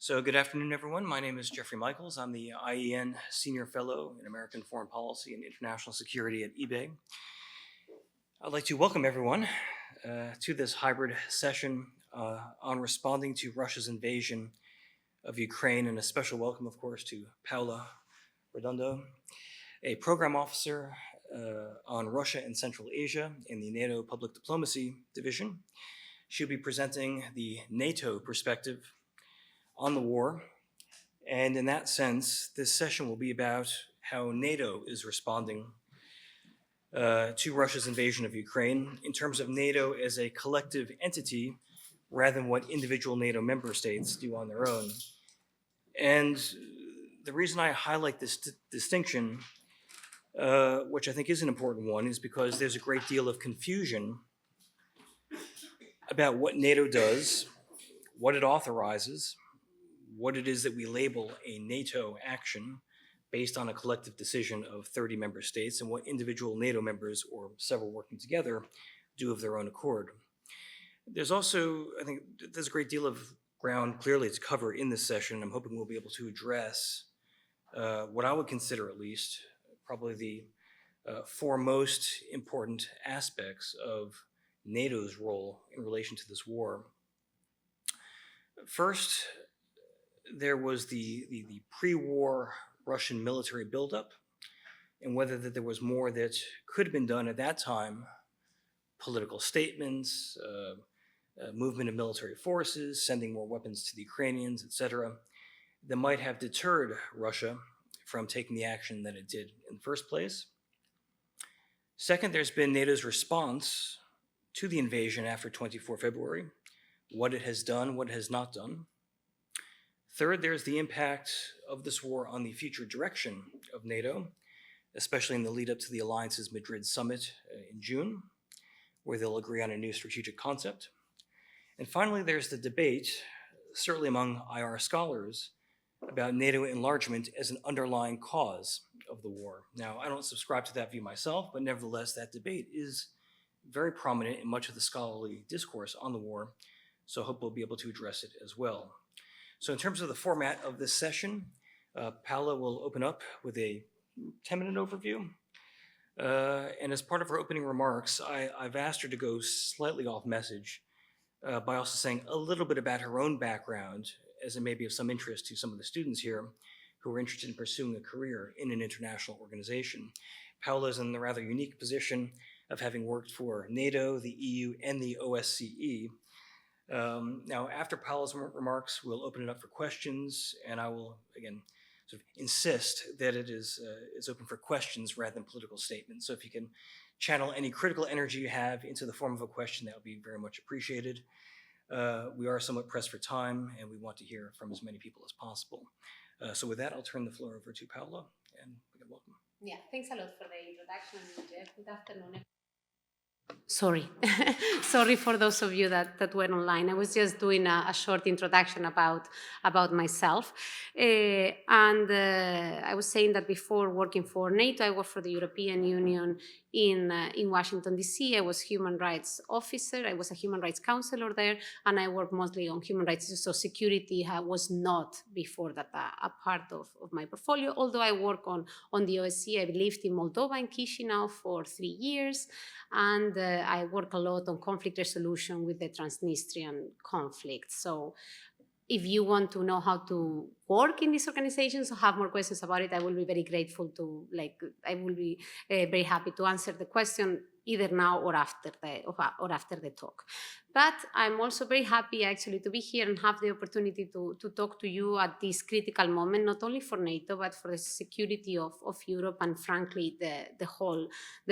So good afternoon, everyone. My name is Jeffrey Michaels. I'm the IEN Senior Fellow in American Foreign Policy and International Security at IBEI. I'd like to welcome everyone to this hybrid session on responding to Russia's invasion of Ukraine, and a special welcome, of course, to Paula Redondo, a program officer on Russia and Central Asia in the NATO Public Diplomacy Division. She'll be presenting the NATO perspective on the war, and in that sense, this session will be about how NATO is responding to Russia's invasion of Ukraine in terms of NATO as a collective entity rather than what individual NATO member states do on their own. And the reason I highlight this distinction, which I think is an important one, is because there's a great deal of confusion about what NATO does, what it authorizes, what it is that we label a NATO action based on a collective decision of 30 member states, and what individual NATO members, or several working together, do of their own accord. There's also, I think, there's a great deal of ground clearly to cover in this session. I'm hoping we'll be able to address what I would consider, at least, probably the four most important aspects of NATO's role in relation to this war. First, there was the pre-war Russian military buildup, and whether that there was more that could have been done at that time, political statements, movement of military forces, sending more weapons to the Ukrainians, etc., that might have deterred Russia from taking the action that it did in the first place. Second, there's been NATO's response to the invasion after 24 February, what it has done, what it has not done. Third, there's the impact of this war on the future direction of NATO, especially in the lead up to the Alliance's Madrid summit in June, where they'll agree on a new strategic concept. And finally, there's the debate, certainly among IR scholars, about NATO enlargement as an underlying cause of the war. Now, I don't subscribe to that view myself, but nevertheless, that debate is very prominent in much of the scholarly discourse on the war, so I hope we'll be able to address it as well. So in terms of the format of this session, Paula will open up with a 10-minute overview. And as part of her opening remarks, I've asked her to go slightly off message by also saying a little bit about her own background, as it may be of some interest to some of the students here who are interested in pursuing a career in an international organization. Paula is in the rather unique position of having worked for NATO, the EU, and the OSCE. Now, after Paula's remarks, we'll open it up for questions, and I will, again, sort of insist that it is open for questions rather than political statements. So if you can channel any critical energy you have into the form of a question, that would be very much appreciated. We are somewhat pressed for time, and we want to hear from as many people as possible. So with that, I'll turn the floor over to Paula, and again, welcome. Yeah, thanks a lot for the introduction, Jeff. Good afternoon. Sorry. Sorry for those of you that went online. I was just doing a short introduction about myself. I was saying that before working for NATO, I worked for the European Union in Washington, D.C. I was human rights officer. I was a human rights counselor there, and I worked mostly on human rights. So security was not before that a part of my portfolio, although I work on the OSCE. I lived in Moldova and Chisinau for 3 years, and I work a lot on conflict resolution with the Transnistrian conflict. So if you want to know how to work in these organizations or have more questions about it, I will be very grateful to, I will be very happy to answer the question either now or after the talk. But I'm also very happy actually to be here and have the opportunity to talk to you at this critical moment, not only for NATO, but for the security of Europe and frankly, the whole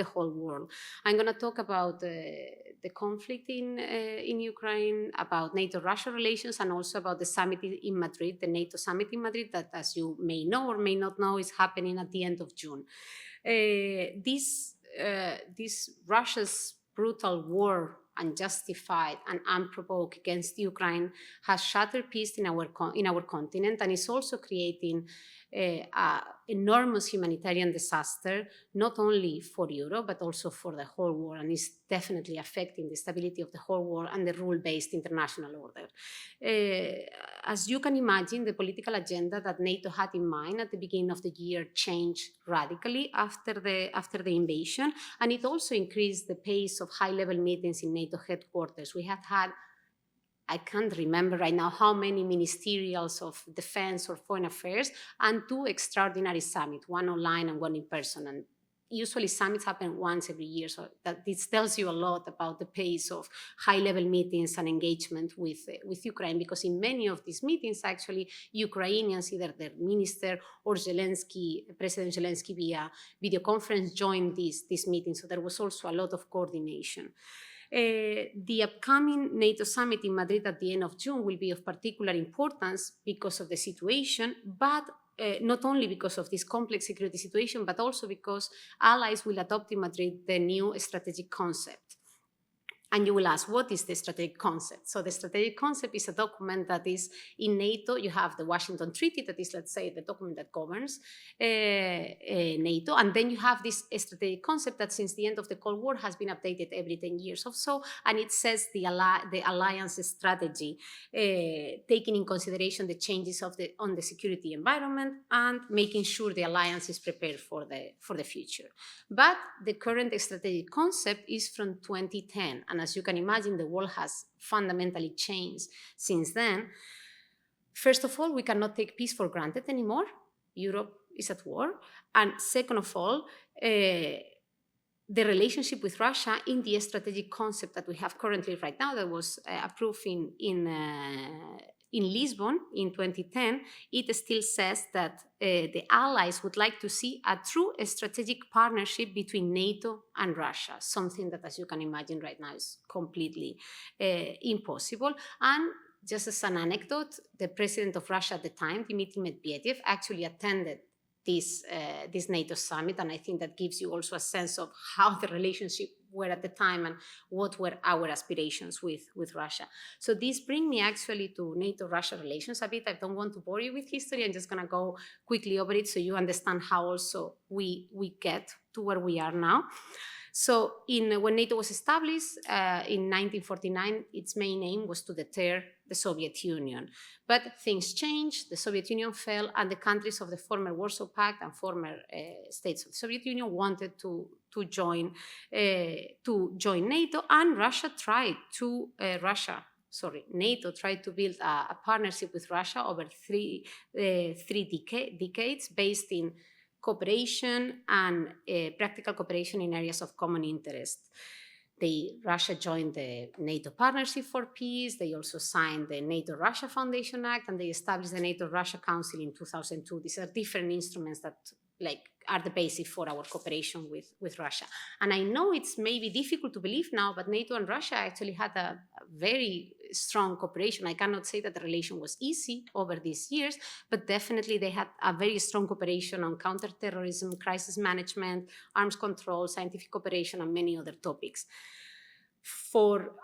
world. I'm gonna talk about the conflict in Ukraine, about NATO-Russia relations, and also about the summit in Madrid, the NATO summit in Madrid that, as you may know or may not know, is happening at the end of June. This Russia's brutal war, unjustified and unprovoked, against Ukraine has shattered peace in our continent, and is also creating enormous humanitarian disaster, not only for Europe, but also for the whole world, and is definitely affecting the stability of the whole world and the rule-based international order. as you can imagine, the political agenda that NATO had in mind at the beginning of the year changed radically after the invasion, and it also increased the pace of high-level meetings in NATO headquarters. We have had, I can't remember right now how many ministerials of defense or foreign affairs, and 2 extraordinary summits, one online and one in person. And usually summits happen once every year, so that this tells you a lot about the pace of high-level meetings and engagement with Ukraine, because in many of these meetings, actually, Ukrainians, either their minister or Zelensky, President Zelensky via video conference, joined these meetings, so there was also a lot of coordination. The upcoming NATO summit in Madrid at the end of June will be of particular importance because of the situation, but not only because of this complex security situation, but also because allies will adopt in Madrid the new strategic concept. And you will ask, what is the strategic concept? So the strategic concept is a document that is in NATO. You have the Washington Treaty, that is, let's say, the document that governs NATO. And then you have this strategic concept that since the end of the Cold War has been updated every 10 years or so. And it says the alliance strategy, taking in consideration the changes on the security environment and making sure the alliance is prepared for the future. But the current strategic concept is from 2010. And as you can imagine, the world has fundamentally changed since then. First of all, we cannot take peace for granted anymore. Europe is at war. And second of all, the relationship with Russia in the strategic concept that we have currently right now, that was approved in Lisbon in 2010, it still says that the allies would like to see a true strategic partnership between NATO and Russia, something that, as you can imagine right now, is completely impossible. And just as an anecdote, the president of Russia at the time, Dmitry Medvedev, actually attended this NATO summit, and I think that gives you also a sense of how the relationship were at the time and what were our aspirations with Russia. So this brings me actually to NATO-Russia relations a bit. I don't want to bore you with history. I'm just going to go quickly over it so you understand how also we get to where we are now. So when NATO was established in 1949, its main aim was to deter the Soviet Union. But things changed, the Soviet Union fell, and the countries of the former Warsaw Pact and former states of the Soviet Union wanted to join NATO, and NATO tried to build a partnership with Russia over three decades based in cooperation and practical cooperation in areas of common interest. Russia joined the NATO Partnership for Peace. They also signed the NATO-Russia Foundation Act, and they established the NATO-Russia Council in 2002. These are different instruments that are the basis for our cooperation with Russia. And I know it's maybe difficult to believe now, but NATO and Russia actually had a very strong cooperation. I cannot say that the relation was easy over these years, but definitely they had a very strong cooperation on counterterrorism, crisis management, arms control, scientific cooperation, and many other topics.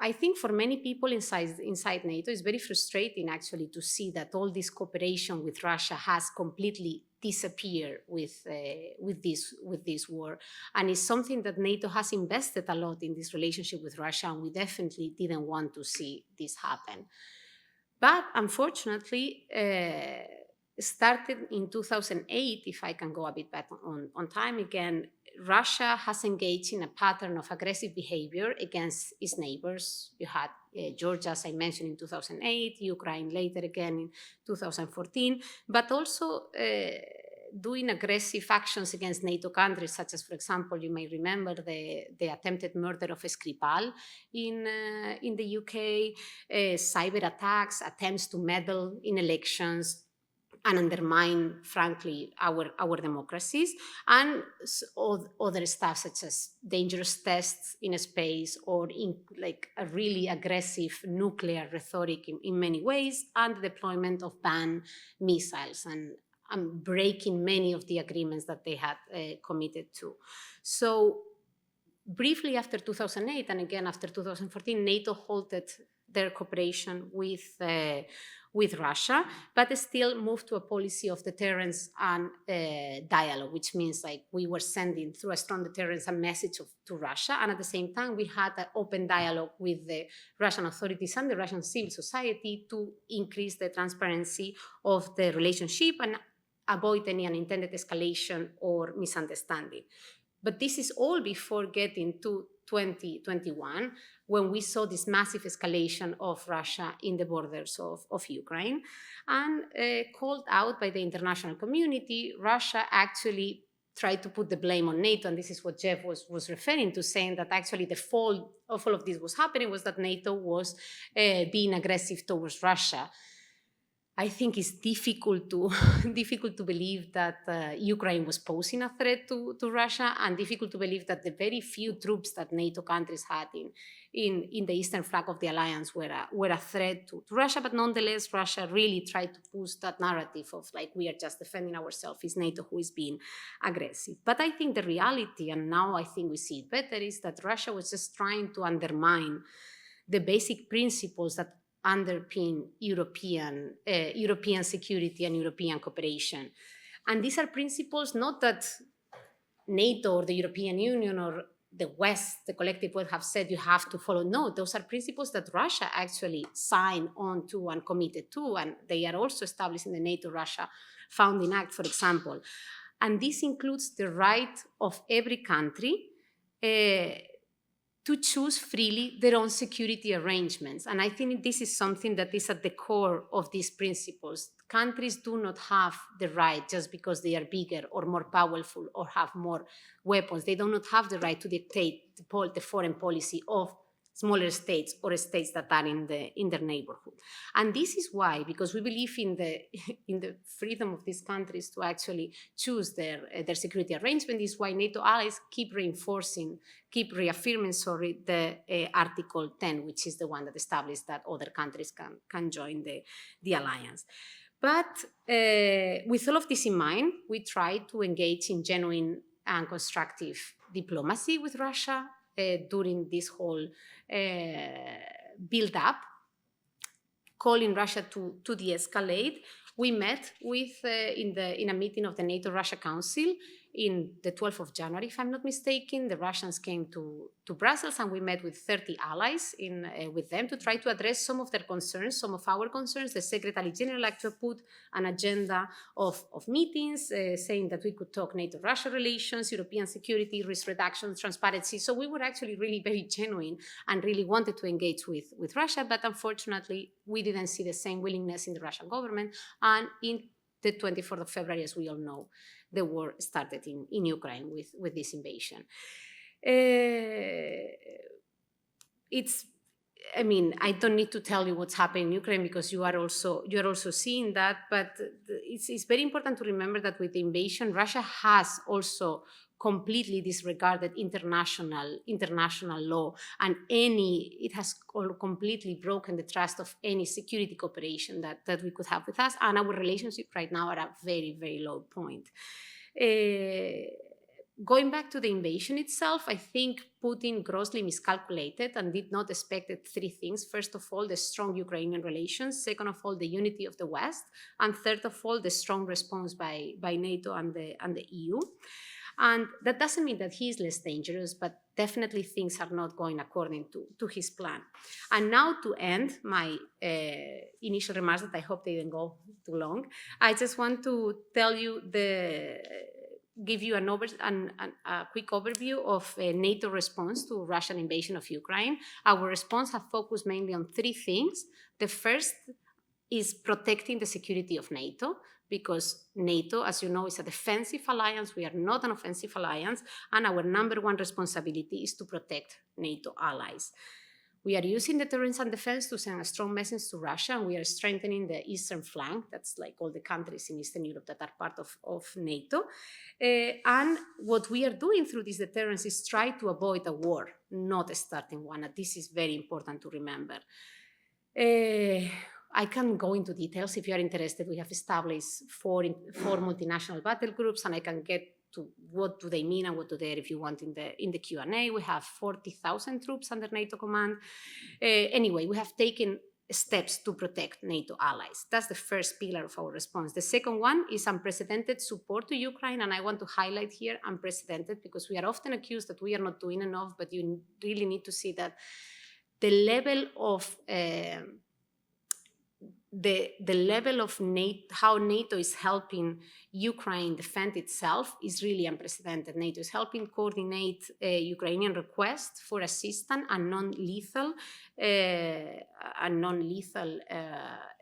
I think for many people inside NATO, it's very frustrating actually to see that all this cooperation with Russia has completely disappeared with this war. And it's something that NATO has invested a lot in this relationship with Russia, and we definitely didn't want to see this happen. But unfortunately, started in 2008, if I can go a bit back on time again, Russia has engaged in a pattern of aggressive behavior against its neighbors. You had Georgia, as I mentioned, in 2008, Ukraine later again in 2014, but also doing aggressive actions against NATO countries, such as, for example, you may remember the attempted murder of Skripal in the UK, cyber attacks, attempts to meddle in elections, and undermine, frankly, our democracies, and other stuff such as dangerous tests in space, or in a really aggressive nuclear rhetoric in many ways, and the deployment of banned missiles and breaking many of the agreements that they had committed to. So briefly after 2008 and again after 2014, NATO halted their cooperation with Russia, but still moved to a policy of deterrence and dialogue, which means like we were sending through a strong deterrence a message to Russia, and at the same time we had an open dialogue with the Russian authorities and the Russian civil society to increase the transparency of the relationship and avoid any unintended escalation or misunderstanding. But this is all before getting to 2021, when we saw this massive escalation of Russia in the borders of Ukraine. And called out by the international community, Russia actually tried to put the blame on NATO, and this is what Jeff was referring to, saying that actually the fault of all of this was happening was that NATO was being aggressive towards Russia. I think it's difficult to believe that Ukraine was posing a threat to Russia, and difficult to believe that the very few troops that NATO countries had in the eastern flank of the alliance were a threat to Russia. But nonetheless, Russia really tried to push that narrative of like, we are just defending ourselves, it's NATO who is being aggressive. But I think the reality, and now I think we see it better, is that Russia was just trying to undermine the basic principles that underpin European security and European cooperation. And these are principles not that NATO or the European Union or the West, the collective West, have said you have to follow. No, those are principles that Russia actually signed on to and committed to, and they are also established in the NATO-Russia Founding Act, for example. And this includes the right of every country to choose freely their own security arrangements. And I think this is something that is at the core of these principles. Countries do not have the right just because they are bigger or more powerful or have more weapons. They do not have the right to dictate the foreign policy of smaller states or states that are in their neighborhood. And this is why, because we believe in the freedom of these countries to actually choose their security arrangement, is why NATO allies keep reaffirming, the Article 10, which is the one that established that other countries can join the alliance. But with all of this in mind, we try to engage in genuine and constructive diplomacy with Russia during this whole build-up, calling Russia to de-escalate. We met in a meeting of the NATO-Russia Council in the 12th of January, if I'm not mistaken. The Russians came to Brussels, and we met with 30 allies with them to try to address some of their concerns, some of our concerns. The Secretary General actually put an agenda of meetings saying that we could talk NATO-Russia relations, European security, risk reduction, transparency. So we were actually really very genuine and really wanted to engage with Russia, but unfortunately we didn't see the same willingness in the Russian government. And in the 24th of February, as we all know, the war started in Ukraine with this invasion. I don't need to tell you what's happening in Ukraine because you're also seeing that, but it's very important to remember that with the invasion, Russia has also completely disregarded international law, and it has completely broken the trust of any security cooperation that we could have with us, and our relationship right now are at a very, very low point. Going back to the invasion itself, I think Putin grossly miscalculated and did not expect three things. First of all, the strong Ukrainian relations. Second of all, the unity of the West. And third of all, the strong response by NATO and the EU. And that doesn't mean that he is less dangerous, but definitely things are not going according to his plan. And now, to end my initial remarks, that I hope they didn't go too long, I just want to give you a quick overview of NATO response to Russian invasion of Ukraine. Our response has focused mainly on three things. The first is protecting the security of NATO, because NATO, as you know, is a defensive alliance. We are not an offensive alliance, and our number one responsibility is to protect NATO allies. We are using deterrence and defense to send a strong message to Russia, and we are strengthening the eastern flank. That's like all the countries in Eastern Europe that are part of NATO. And what we are doing through this deterrence is try to avoid a war, not starting one. And this is very important to remember. I can go into details if you are interested. We have established four multinational battle groups, and I can get what do they mean and what do they, if you want, in the Q&A. We have 40,000 troops under NATO command. Anyway, we have taken steps to protect NATO allies. That's the first pillar of our response. The second one is unprecedented support to Ukraine, and I want to highlight here unprecedented, because we are often accused that we are not doing enough, but you really need to see that the level of how NATO is helping Ukraine defend itself is really unprecedented. NATO is helping coordinate Ukrainian requests for assistance and non-lethal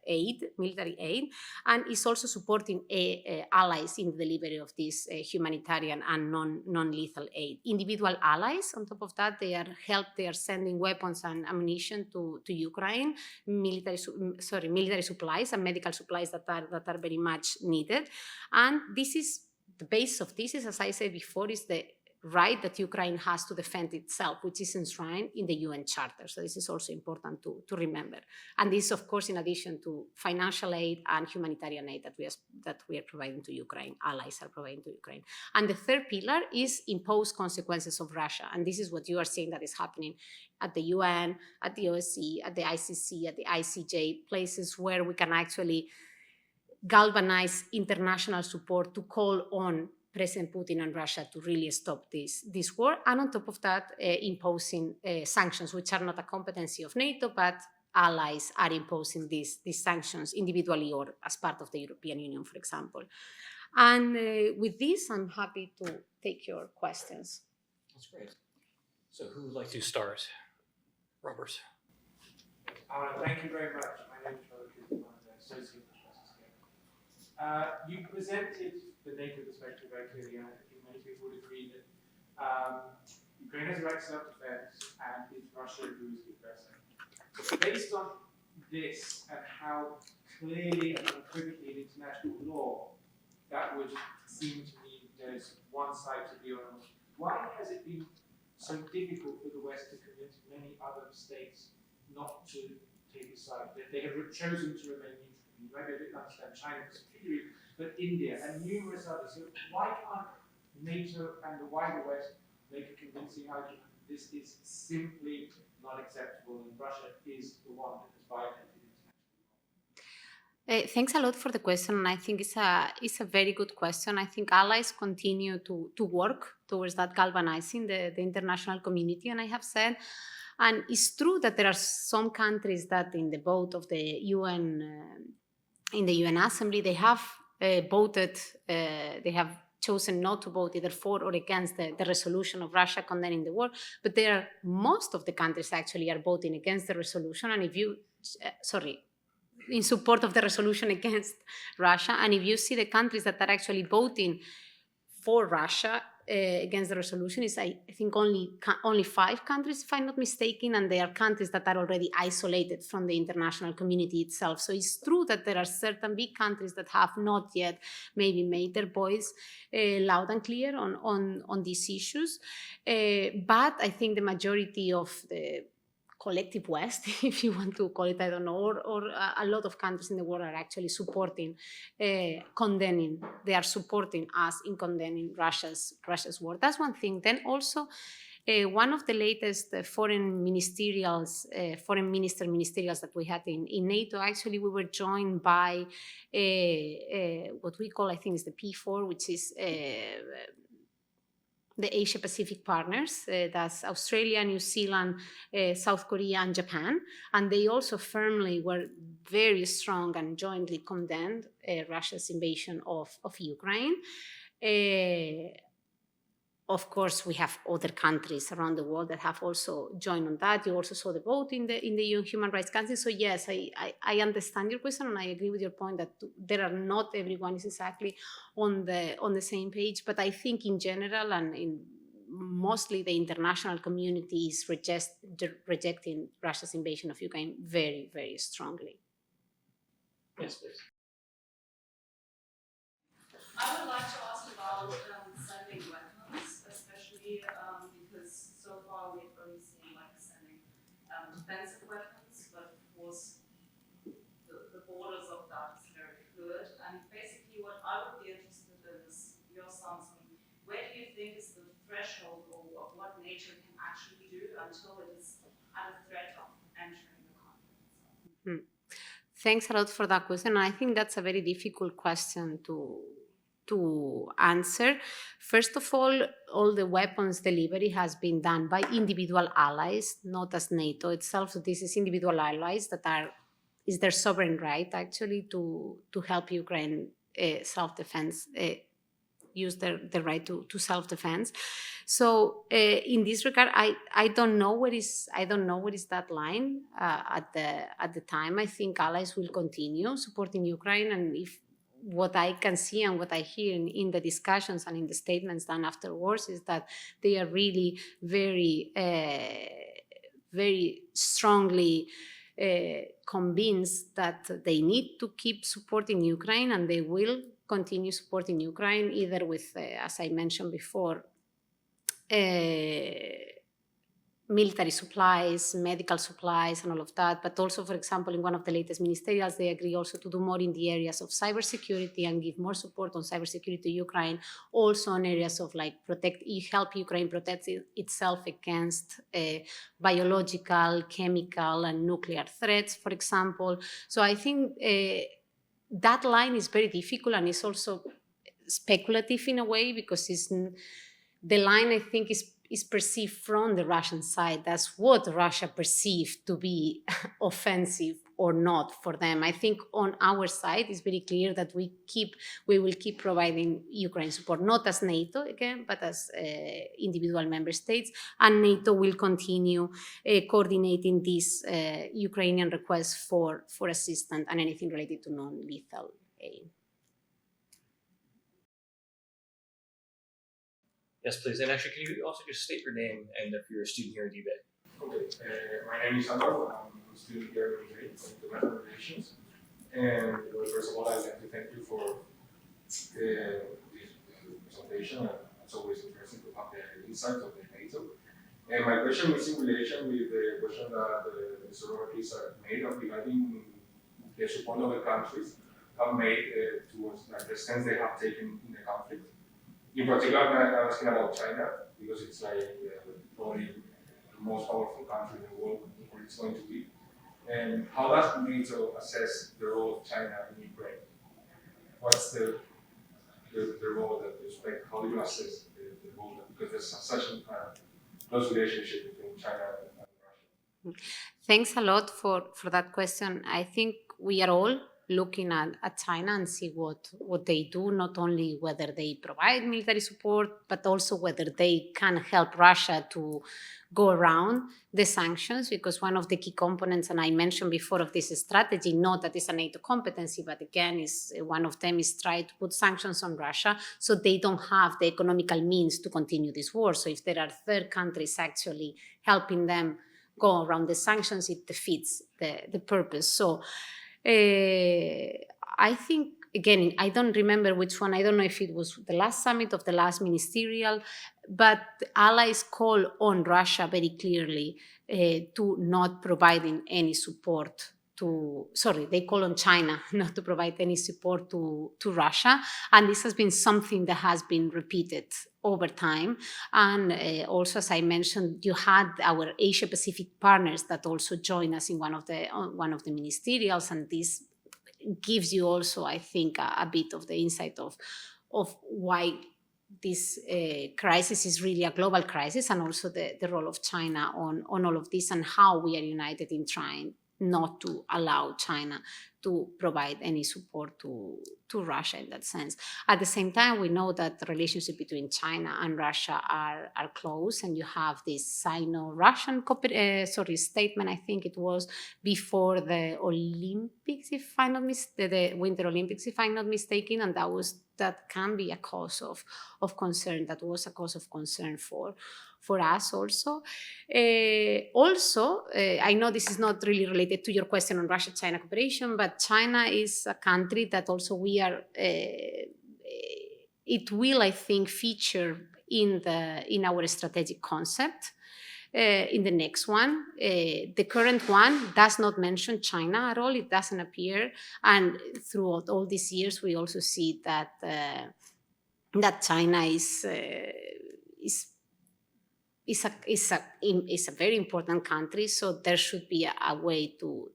aid, military aid, and is also supporting allies in the delivery of this humanitarian and non-lethal aid. Individual allies, on top of that, they are sending weapons and ammunition to Ukraine, military supplies and medical supplies that are very much needed. And this is the base of this is, as I said before, is the right that Ukraine has to defend itself, which is enshrined in the UN Charter. So this is also important to remember. And this, of course, in addition to financial aid and humanitarian aid that we are providing to Ukraine, allies are providing to Ukraine. And the third pillar is impose consequences of Russia. And this is what you are seeing that is happening at the UN, at the OSCE, at the ICC, at the ICJ, places where we can actually galvanize international support to call on President Putin and Russia to really stop this war, and on top of that, imposing sanctions, which are not a competency of NATO, but allies are imposing these sanctions individually or as part of the European Union, for example. And with this, I'm happy to take your questions. That's great. So who would like to start? Robert. Thank you very much. My name is Robert, I'm one of the associate professors here. You presented the NATO perspective very clearly, and I think many people would agree that Ukraine has a right to self-defense and it's Russia who is the aggressor. But based on this and how clearly and unequivocally in international law that would seem to me there's one side to be on, why has it been so difficult for the West to convince many other states not to take a side? That they have chosen to remain neutral. Maybe I didn't understand China particularly, but India and numerous others. So why can't NATO and the wider West make a convincing argument that this is simply not acceptable and Russia is the one that has violated international law? Thanks a lot for the question, and I think it's a very good question. I think allies continue to work towards that galvanizing the international community, and I have said, and it's true that there are some countries that in the vote of the UN, in the UN Assembly, they have voted, they have chosen not to vote either for or against the resolution of Russia condemning the war, but most of the countries actually are voting against the resolution, and if you, in support of the resolution against Russia, and if you see the countries that are actually voting for Russia against the resolution, is I think only 5 countries, if I'm not mistaken, and they are countries that are already isolated from the international community itself. So it's true that there are certain big countries that have not yet maybe made their voice loud and clear on these issues, but I think the majority of the collective West, if you want to call it, I don't know, or a lot of countries in the world are actually supporting, condemning. They are supporting us in condemning Russia's war. That's one thing. Then also, one of the latest foreign minister ministerials that we had in NATO, actually we were joined by what we call, I think is the P4, which is the Asia-Pacific partners, that's Australia, New Zealand, South Korea, and Japan. And they also firmly were very strong and jointly condemned Russia's invasion of Ukraine. Of course, we have other countries around the world that have also joined on that. You also saw the vote in the UN Human Rights Council. So yes, I understand your question, and I agree with your point that not everyone is exactly on the same page. But I think in general and mostly the international community is rejecting Russia's invasion of Ukraine very, very strongly. Yes, please. I would like to ask about sending weapons, especially because so far we've only seen sending defensive weapons, but of course the borders of that is very fluid. And basically what I would be interested in is your stance on threshold of what NATO can actually do until it is at a threat of entering the conflict. Thanks a lot for that question. I think that's a very difficult question to answer. First of all the weapons delivery has been done by individual allies, not as NATO itself. So this is individual allies that is their sovereign right actually to help Ukraine self-defense, use their right to self-defense. So in this regard, I don't know what is that line at the time. I think allies will continue supporting Ukraine, and if what I can see and what I hear in the discussions and in the statements done afterwards is that they are really very, very strongly convinced that they need to keep supporting Ukraine, and they will continue supporting Ukraine either with, as I mentioned before, military supplies, medical supplies, and all of that. But also, for example, in one of the latest ministerials, they agree also to do more in the areas of cybersecurity and give more support on cybersecurity to Ukraine. Also in areas of help Ukraine protect itself against biological, chemical, and nuclear threats, for example. So I think that line is very difficult, and it's also speculative in a way, because the line, I think, is perceived from the Russian side. That's what Russia perceived to be offensive or not for them. I think on our side, it's very clear that we will keep providing Ukraine support, not as NATO again, but as individual member states. And NATO will continue coordinating these Ukrainian requests for assistance and anything related to non-lethal aid. Yes, please. And actually, can you also just state your name and if you're a student here at IBEI? Okay, my name is Álvaro. I'm a student here at IBEI for International Relations. And first of all, I'd like to thank you for this presentation. It's always interesting to have the insights of the NATO. And my question is in relation with the question that Mr. Rodriguez made regarding the support other countries have made towards the stance they have taken in the conflict. In particular, I'm asking about China, because it's probably the most powerful country in the world, or it's going to be. And how does NATO assess the role of China in Ukraine? What's the role that you expect? How do you assess the role? Because there's such a close relationship between China and Russia. Thanks a lot for that question. I think we are all looking at China and see what they do, not only whether they provide military support, but also whether they can help Russia to go around the sanctions, because one of the key components, and I mentioned before, of this strategy, not that it's a NATO competency, but again, is one of them is try to put sanctions on Russia so they don't have the economical means to continue this war. So if there are third countries actually helping them go around the sanctions, it defeats the purpose. So I think, again, I don't remember which one. I don't know if it was the last summit of the last ministerial, but the allies call on Russia very clearly to not providing any support they call on China not to provide any support to Russia. And this has been something that has been repeated over time. And also, as I mentioned, you had our Asia-Pacific partners that also joined us in one of the ministerials, and this gives you also, I think, a bit of the insight of why this crisis is really a global crisis, and also the role of China on all of this, and how we are united in trying not to allow China to provide any support to Russia in that sense. At the same time, we know that the relationship between China and Russia are close, and you have this Sino-Russian statement, I think it was before the Olympics, if I'm not mistaken, the Winter Olympics, if I'm not mistaken, and that can be a cause of concern. That was a cause of concern for us also. I know this is not really related to your question on Russia-China cooperation, but China is a country that also we are, it will, I think, feature in our strategic concept. In the next one, the current one does not mention China at all. It doesn't appear, and throughout all these years, we also see that China is is a very important country, so there should be a way to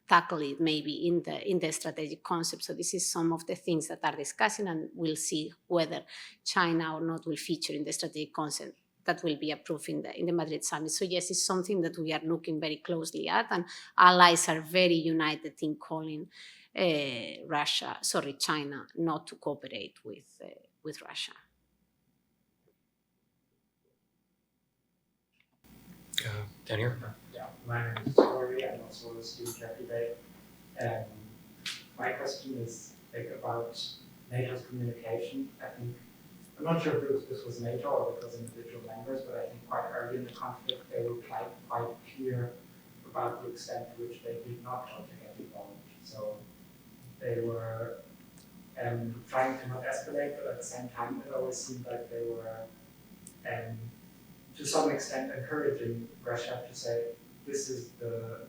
tackle it maybe in the strategic concept. So this is some of the things that are discussing, and we'll see whether China or not will feature in the strategic concept that will be approved in the Madrid summit. So yes, it's something that we are looking very closely at, and allies are very united in calling China not to cooperate with Russia. Down here. Yeah, my name is Tori. I'm also a student candidate. My question is about NATO's communication. I'm not sure if this was NATO or if it was individual members, but I think quite early in the conflict they were quite clear about the extent to which they did not want to get involved. So they were trying to not escalate, but at the same time it always seemed like they were to some extent encouraging Russia to say, this is the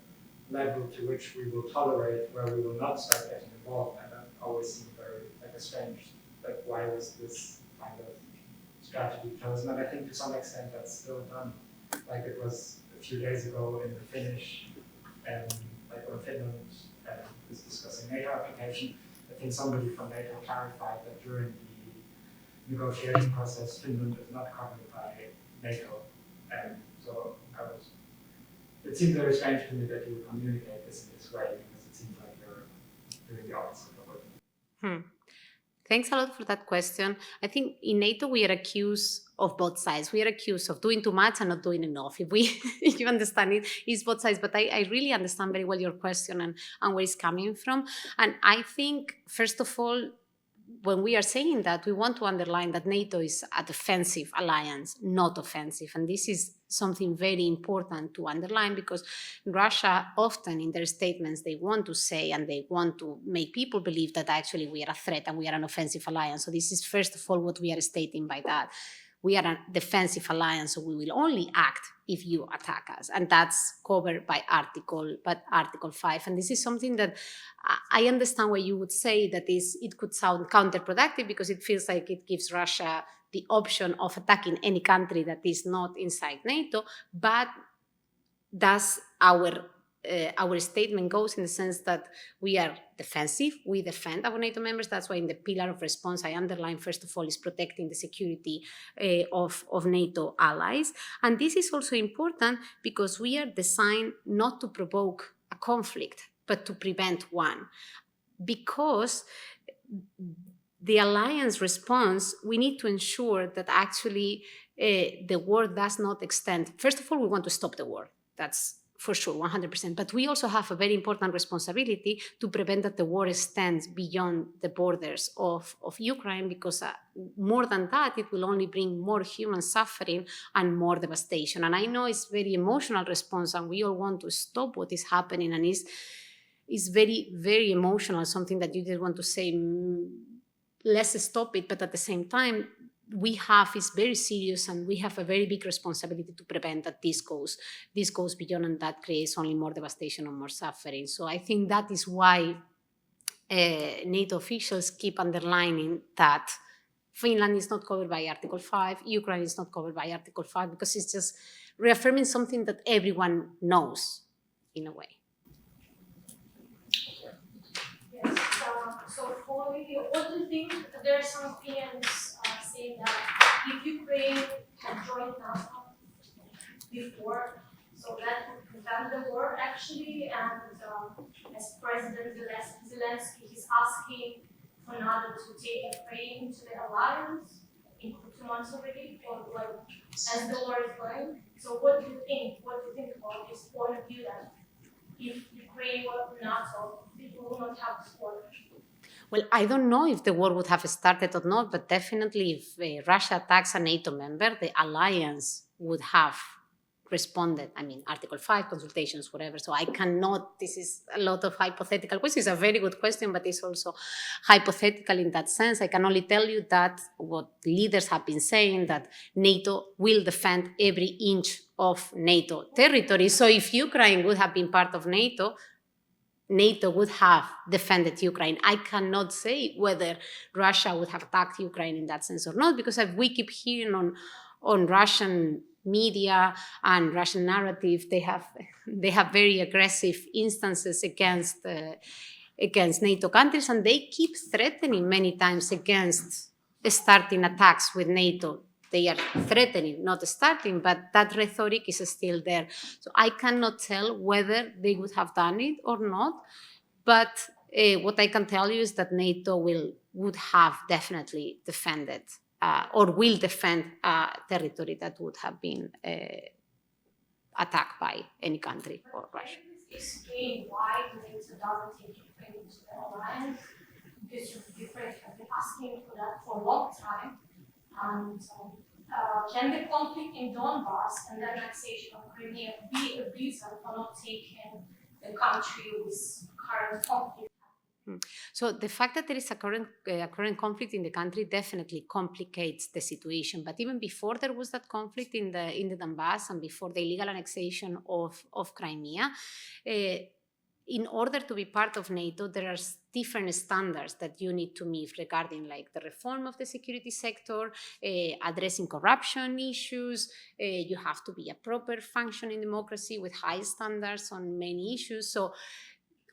level to which we will tolerate, where we will not start getting involved. And that always seemed very strange, why was this kind of strategy chosen? And I think to some extent that's still done. Like it was a few days ago in the Finnish, when Finland was discussing NATO application, I think somebody from NATO clarified that during the negotiation process, Finland is not covered by NATO. So it seems very strange to me that you would communicate this in this way, because it seems like you're doing the opposite of it. Thanks a lot for that question. I think in NATO we are accused of both sides. We are accused of doing too much and not doing enough. If you understand it, it's both sides. But I really understand very well your question and where it's coming from. And I think, first of all, when we are saying that, we want to underline that NATO is a defensive alliance, not offensive. And this is something very important to underline, because Russia often in their statements, they want to say and they want to make people believe that actually we are a threat and we are an offensive alliance. So this is first of all what we are stating by that. We are a defensive alliance, so we will only act if you attack us. And that's covered by Article 5. And this is something that I understand why you would say that it could sound counterproductive, because it feels like it gives Russia the option of attacking any country that is not inside NATO. But that's our statement goes in the sense that we are defensive, we defend our NATO members. That's why in the pillar of response, I underline, first of all, is protecting the security of NATO allies. And this is also important because we are designed not to provoke a conflict, but to prevent one. Because the alliance response, we need to ensure that actually the war does not extend. First of all, we want to stop the war. That's for sure, 100%. But we also have a very important responsibility to prevent that the war extends beyond the borders of Ukraine, because more than that, it will only bring more human suffering and more devastation. And I know it's very emotional response, and we all want to stop what is happening, and it's very, very emotional, something that you just want to say, let's stop it. But at the same time, is very serious, and we have a very big responsibility to prevent that this goes beyond, and that creates only more devastation and more suffering. So I think that is why NATO officials keep underlining that Finland is not covered by Article 5, Ukraine is not covered by Article 5, because it's just reaffirming something that everyone knows in a way. Yes, so for you, what do you think? There are some opinions saying that if Ukraine had joined NATO before, so that would prevent the war actually, and as President Zelensky is asking for NATO to take Ukraine to the alliance in 2 months already, or as the war is going. So what do you think? What do you think about this point of view that if Ukraine were NATO, people will not have this war? Well, I don't know if the war would have started or not, but definitely if Russia attacks a NATO member, the alliance would have responded. I mean, Article 5, consultations, whatever. So I cannot, this is a lot of hypothetical questions. It's a very good question, but it's also hypothetical in that sense. I can only tell you that what leaders have been saying, that NATO will defend every inch of NATO territory. So if Ukraine would have been part of NATO, NATO would have defended Ukraine. I cannot say whether Russia would have attacked Ukraine in that sense or not, because we keep hearing on Russian media and Russian narrative, they have very aggressive instances against NATO countries, and they keep threatening many times against starting attacks with NATO. They are threatening, not starting, but that rhetoric is still there. So I cannot tell whether they would have done it or not, but what I can tell you is that NATO would have definitely defended or will defend territory that would have been attacked by any country or Russia. Explain why NATO doesn't take Ukraine into the alliance, because Ukraine has been asking for that for a long time. And can the conflict in Donbass and the annexation of Crimea be a reason for not taking the country with current conflict? So the fact that there is a current conflict in the country definitely complicates the situation. But even before there was that conflict in the Donbass and before the illegal annexation of Crimea, in order to be part of NATO, there are different standards that you need to meet regarding like the reform of the security sector, addressing corruption issues. You have to be a proper functioning democracy with high standards on many issues. So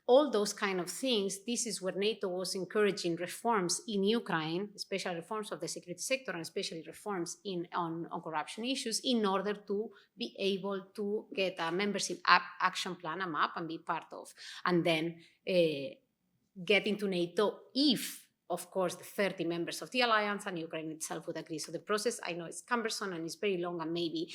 all those kind of things, this is where NATO was encouraging reforms in Ukraine, especially reforms of the security sector and especially reforms on corruption issues, in order to be able to get a membership action plan, a map, and be part of. And then get into NATO if, of course, the 30 members of the alliance and Ukraine itself would agree. So the process, I know it's cumbersome and it's very long, and maybe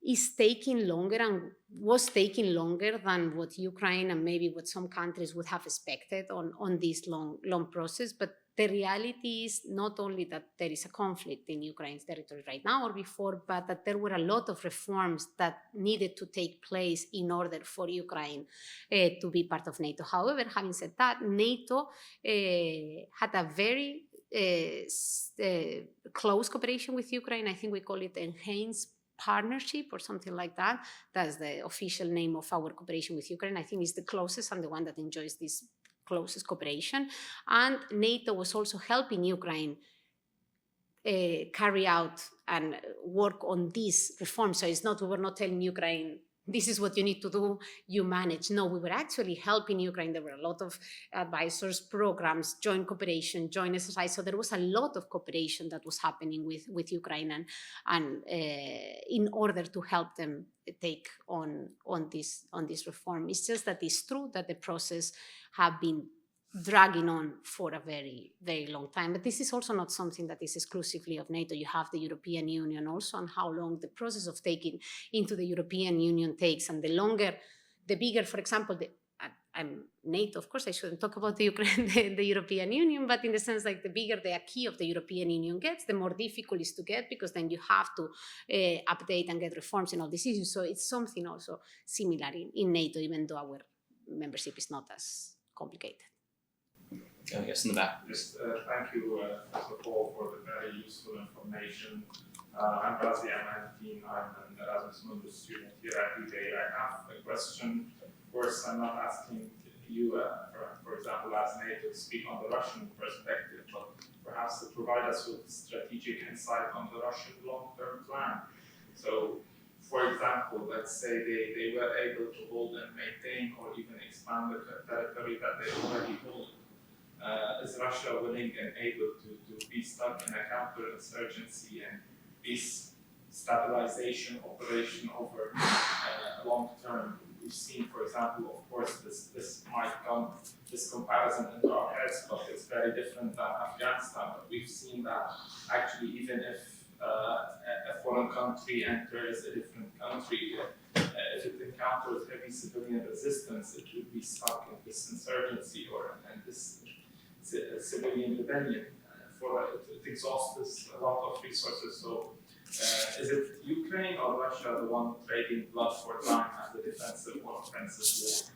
is taking longer and was taking longer than what Ukraine and maybe what some countries would have expected on this long process. But the reality is not only that there is a conflict in Ukraine's territory right now or before, but that there were a lot of reforms that needed to take place in order for Ukraine to be part of NATO. However, having said that, NATO had a very close cooperation with Ukraine. I think we call it enhanced partnership or something like that. That's the official name of our cooperation with Ukraine. I think it's the closest and the one that enjoys this closest cooperation. And NATO was also helping Ukraine carry out and work on these reforms. So it's not, we were not telling Ukraine, this is what you need to do, you manage. No, we were actually helping Ukraine. There were a lot of advisors, programs, joint cooperation, joint exercise. So there was a lot of cooperation that was happening with Ukraine and in order to help them take on this reform. It's just that it's true that the process have been dragging on for a very, very long time. But this is also not something that is exclusively of NATO. You have the European Union also, and how long the process of taking into the European Union takes. And the longer, the bigger, for example, I'm NATO, of course, I shouldn't talk about the Ukraine, the European Union, but in the sense like the bigger the acquis of the European Union gets, the more difficult it is to get, because then you have to update and get reforms in all these issues. So it's something also similar in NATO, even though our membership is not as complicated. Oh, yes, in the back. Just thank you, first of all, for the very useful information. I'm Razi, I'm 19, I'm an Erasmus Mundus student here at IBEI. I have a question. Of course, I'm not asking you, for example, as NATO, to speak on the Russian perspective, but perhaps to provide us with strategic insight on the Russian long-term plan. So, for example, let's say they were able to hold and maintain or even expand the territory that they already hold. Is Russia willing and able to be stuck in a counterinsurgency and peace stabilization operation over a long term? We've seen, for example, of course, this might come, this comparison into our heads, but it's very different than Afghanistan. But we've seen that actually, even if a foreign country enters a different country, if it encounters heavy civilian resistance, it would be stuck in this insurgency and this civilian rebellion. It exhausts a lot of resources. So, is it Ukraine or Russia the one trading blood for time as a defensive or offensive war?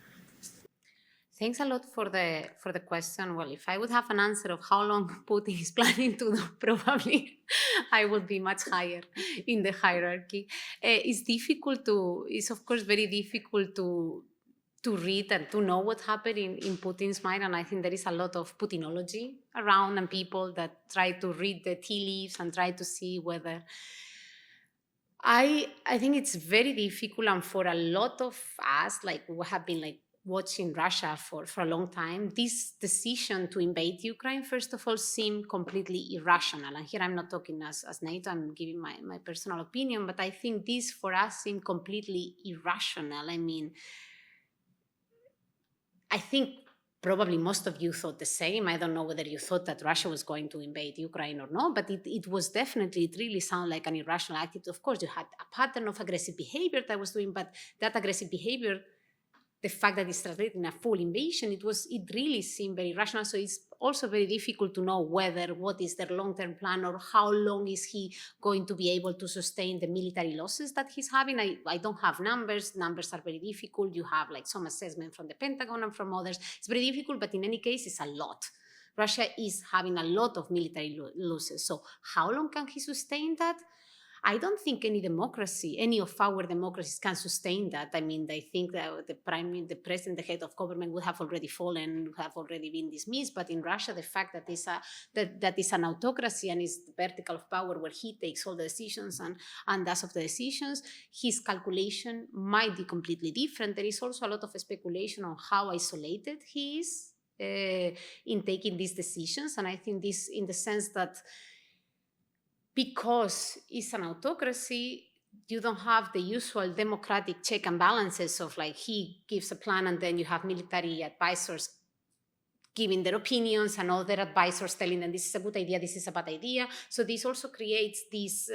Thanks a lot for the question. Well, if I would have an answer of how long Putin is planning to do, probably I would be much higher in the hierarchy. It's of course very difficult to read and to know what happened in Putin's mind. And I think there is a lot of Putinology around and people that try to read the tea leaves and try to see whether... I think it's very difficult, and for a lot of us, like we have been like watching Russia for a long time, this decision to invade Ukraine, first of all, seemed completely irrational. And here I'm not talking as NATO, I'm giving my personal opinion, but I think this for us seemed completely irrational. I mean, I think probably most of you thought the same. I don't know whether you thought that Russia was going to invade Ukraine or not, but it was definitely, it really sounded like an irrational attitude. Of course, you had a pattern of aggressive behavior that was doing, but that aggressive behavior, the fact that it's translated in a full invasion, it really seemed very rational. So it's also very difficult to know what is their long-term plan or how long is he going to be able to sustain the military losses that he's having. I don't have numbers. Numbers are very difficult. You have like some assessment from the Pentagon and from others. It's very difficult, but in any case, it's a lot. Russia is having a lot of military losses. So how long can he sustain that? I don't think any of our democracies can sustain that. I mean, they think that the president, the head of government would have already fallen, have already been dismissed. But in Russia, the fact that that is an autocracy and is the vertical of power where he takes all the decisions and does of the decisions, his calculation might be completely different. There is also a lot of speculation on how isolated he is in taking these decisions. And I think this in the sense that because it's an autocracy, you don't have the usual democratic check and balances of like he gives a plan and then you have military advisors giving their opinions and other advisors telling them this is a good idea, this is a bad idea. So this also creates this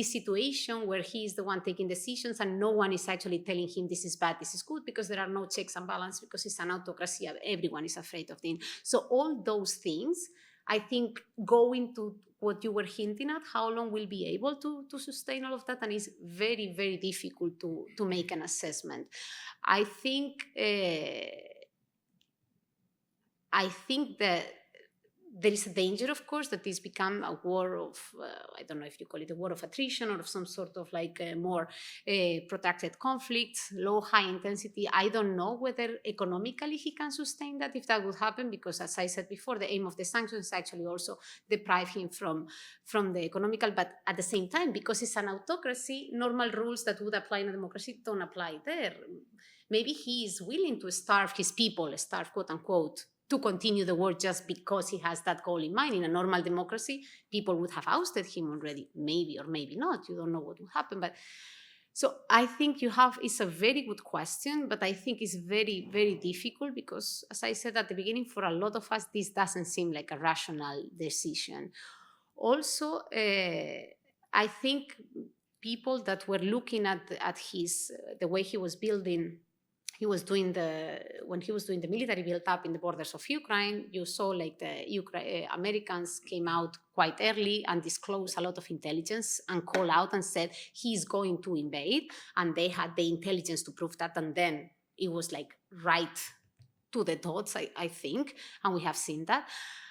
situation where he is the one taking decisions and no one is actually telling him this is bad, this is good, because there are no checks and balances, because it's an autocracy, everyone is afraid of them. So all those things, I think, go into what you were hinting at, how long we'll be able to sustain all of that, and it's very, very difficult to make an assessment. I think that there is a danger, of course, that this become a war of, I don't know if you call it a war of attrition or of some sort of like more protracted conflict, low, high intensity. I don't know whether economically he can sustain that, if that would happen, because as I said before, the aim of the sanctions actually also deprive him from the economical, but at the same time, because it's an autocracy, normal rules that would apply in a democracy don't apply there. Maybe he is willing to starve his people, quote unquote, to continue the war just because he has that goal in mind. In a normal democracy, people would have ousted him already, maybe or maybe not. You don't know what will happen. But so I think it's a very good question, but I think it's very, very difficult because, as I said at the beginning, for a lot of us, this doesn't seem like a rational decision. Also, I think people that were looking at the way he was building, when he was doing the military build-up in the borders of Ukraine, you saw like the Americans came out quite early and disclosed a lot of intelligence and called out and said he's going to invade, and they had the intelligence to prove that, and then it was like right to the dots, I think, and we have seen that.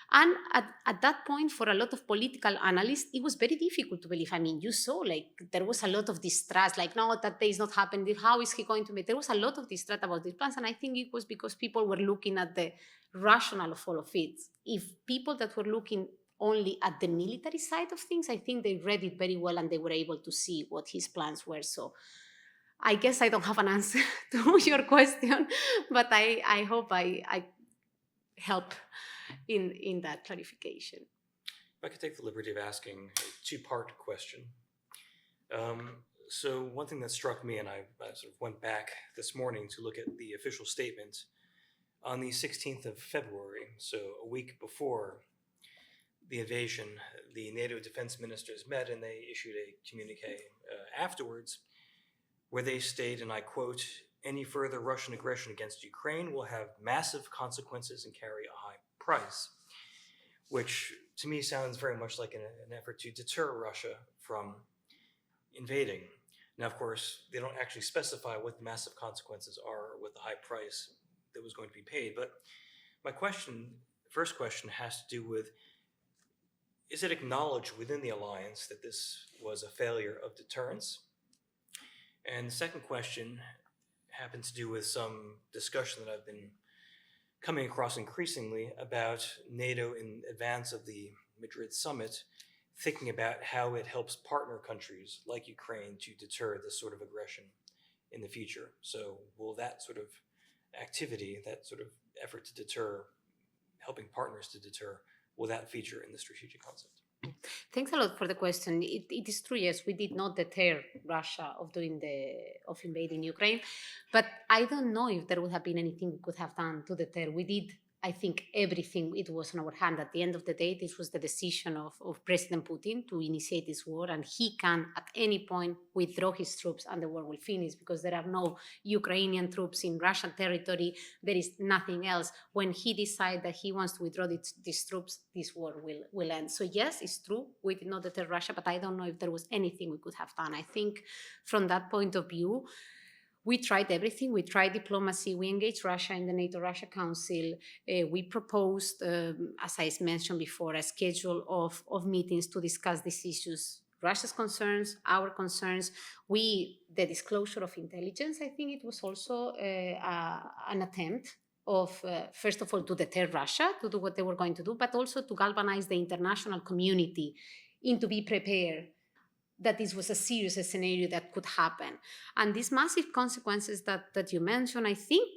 And at that point, for a lot of political analysts, it was very difficult to believe. I mean, you saw like there was a lot of distrust, like, no, that day is not happening. How is he going to make? There was a lot of distrust about these plans. And I think it was because people were looking at the rationale of all of it. If people that were looking only at the military side of things, I think they read it very well and they were able to see what his plans were. So I guess I don't have an answer to your question, but I hope I help in that clarification. If I could take the liberty of asking a two-part question. So one thing that struck me, and I sort of went back this morning to look at the official statement on the 16th of February, so a week before the invasion, the NATO defense ministers met and they issued a communique afterwards where they state, and I quote, "Any further Russian aggression against Ukraine will have massive consequences and carry a high price," which to me sounds very much like an effort to deter Russia from invading. Now, of course, they don't actually specify what the massive consequences are or what the high price that was going to be paid. But my first question has to do with, is it acknowledged within the alliance that this was a failure of deterrence? And the second question happens to do with some discussion that I've been coming across increasingly about NATO in advance of the Madrid summit, thinking about how it helps partner countries like Ukraine to deter this sort of aggression in the future. So will that sort of activity, that sort of effort to deter, helping partners to deter, will that feature in the strategic concept? Thanks a lot for the question. It is true, yes, we did not deter Russia of invading Ukraine, but I don't know if there would have been anything we could have done to deter. We did, I think, everything it was on our hand. At the end of the day, this was the decision of President Putin to initiate this war, and he can at any point withdraw his troops and the war will finish, because there are no Ukrainian troops in Russian territory. There is nothing else. When he decides that he wants to withdraw these troops, this war will end. So yes, it's true, we did not deter Russia, but I don't know if there was anything we could have done. I think from that point of view, we tried everything. We tried diplomacy. We engaged Russia in the NATO-Russia Council. We proposed, as I mentioned before, a schedule of meetings to discuss these issues. Russia's concerns, our concerns. The disclosure of intelligence, I think it was also an attempt of, first of all, to deter Russia, to do what they were going to do, but also to galvanize the international community into be prepared that this was a serious scenario that could happen. And these massive consequences that you mentioned, I think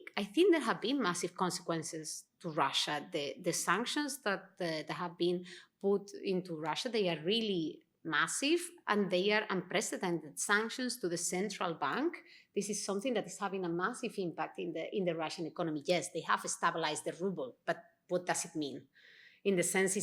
there have been massive consequences to Russia. The sanctions that have been put into Russia, they are really massive, and they are unprecedented sanctions to the central bank. This is something that is having a massive impact in the Russian economy. Yes, they have stabilized the ruble, but what does it mean? In the sense,